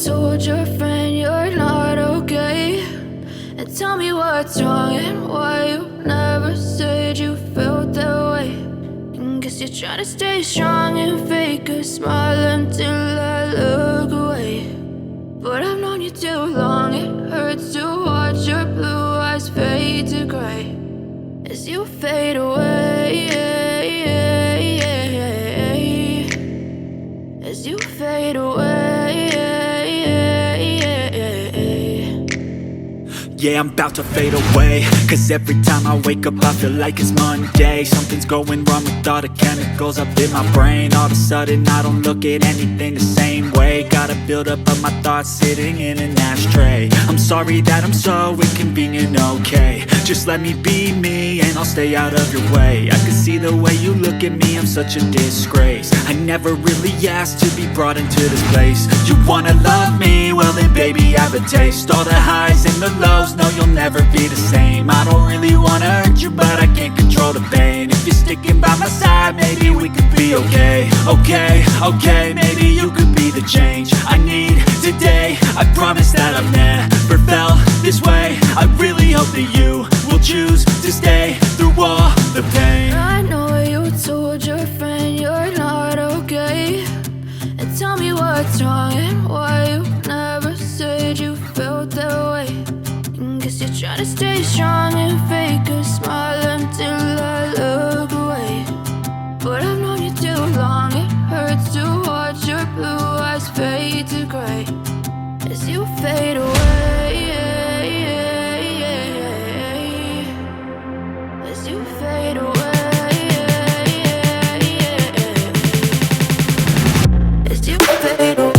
told your friend you're not okay, and tell me what's wrong and why you never said you felt that way. And guess you're trying to stay strong and fake a smile until I look away. But I've known you too long, it hurts to watch your blue eyes fade to gray as you fade away, as you fade away. Yeah, I'm about to fade away, cause every time I wake up I feel like it's Monday. Something's going wrong with all the chemicals up in my brain. All of a sudden I don't look at anything the same way. Gotta build up of my thoughts sitting in an ashtray. I'm sorry that I'm so inconvenient, okay. Just let me be me and I'll stay out of your way. I can see the way you look at me, I'm such a disgrace. I never really asked to be brought into this place. You wanna love me? Well then baby I have a taste. All the highs and the lows, no you'll never be the same. I don't really wanna hurt you but I can't control the pain. If you're sticking by my side maybe we could be okay. Okay, maybe you could be the change I need today. I promise that I've never felt this way. I really hope that you will choose to stay through all the pain. I know you told your friend you're not okay, and tell me what's wrong and why you never said you felt that way. And guess you're trying to stay strong and fake a smile until I look away. But I've known you too long, it hurts to watch your blue eyes fade to gray as you fade away, as you fade away, as you fade away.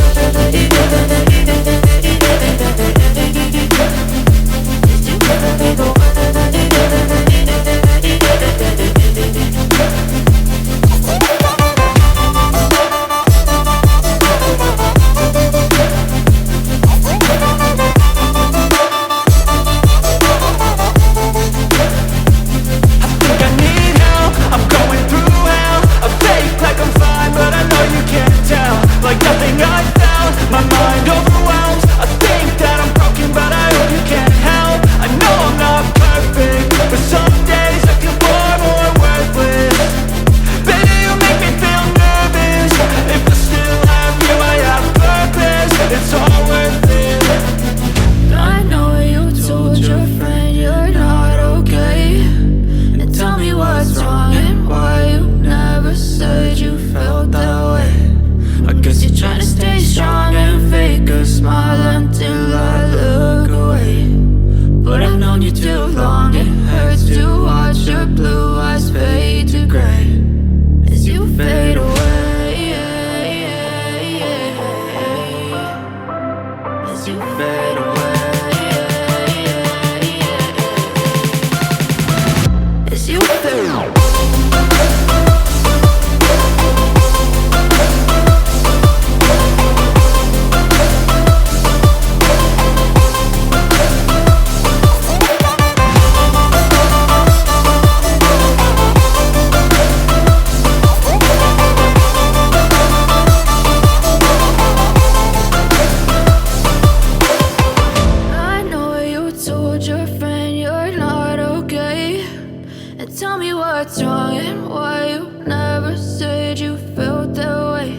Tell me what's wrong and why you never said you felt that way.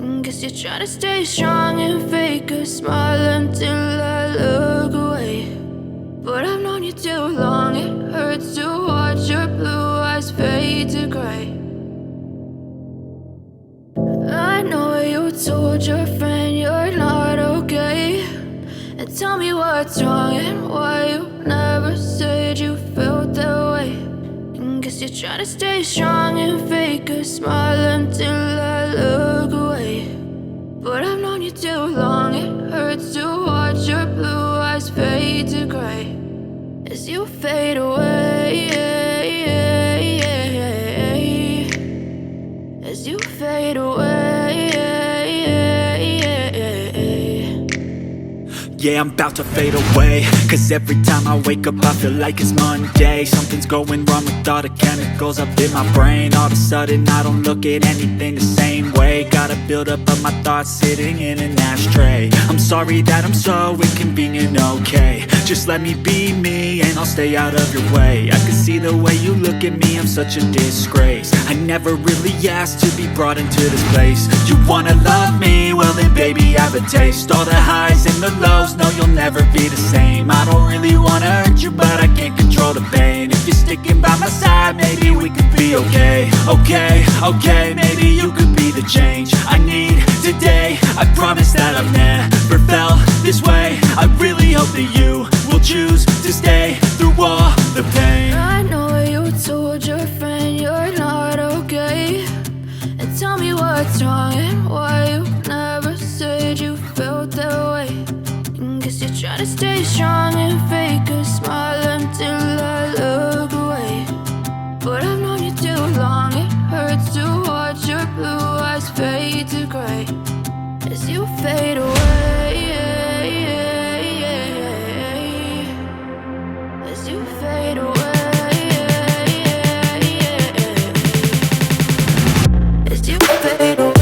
And guess you're trying to stay strong and fake a smile until I look away. But I've known you too long, it hurts to watch your blue eyes fade to gray. I know you told your friend you're not okay, and tell me what's wrong and why you never said you felt that way. Guess you're trying to stay strong and fake a smile until I look away. But I've known you too long, it hurts to watch your blue eyes fade to gray as you fade away, as you fade away. Yeah, I'm about to fade away, cause every time I wake up I feel like it's Monday. Something's going wrong with all the chemicals up in my brain. All of a sudden I don't look at anything the same way. Got a buildup of my thoughts sitting in an ashtray. I'm sorry that I'm so inconvenient, okay. Just let me be me and I'll stay out of your way. I can see the way you look at me, I'm such a disgrace. I never really asked to be brought into this place. You wanna love me? Well then baby I have a taste. All the highs and the lows, no you'll never be the same. I don't really wanna hurt you but I can't control the pain. If you're sticking by my side maybe we could be okay. Okay, maybe you could be the change I need today. I promise that I've never felt this way. I really hope that you will choose to stay through all the pain. I know you told your friend you're not okay, and tell me what's wrong and why you never said you felt that way. Guess you're trying to stay strong and fake a smile until I look away. But I've known you too long, it hurts to watch your blue eyes fade to gray as you fade away. As you fade away. As you fade away.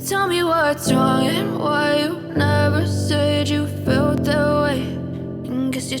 Tell me what's wrong and why you never said you felt that way. Guess you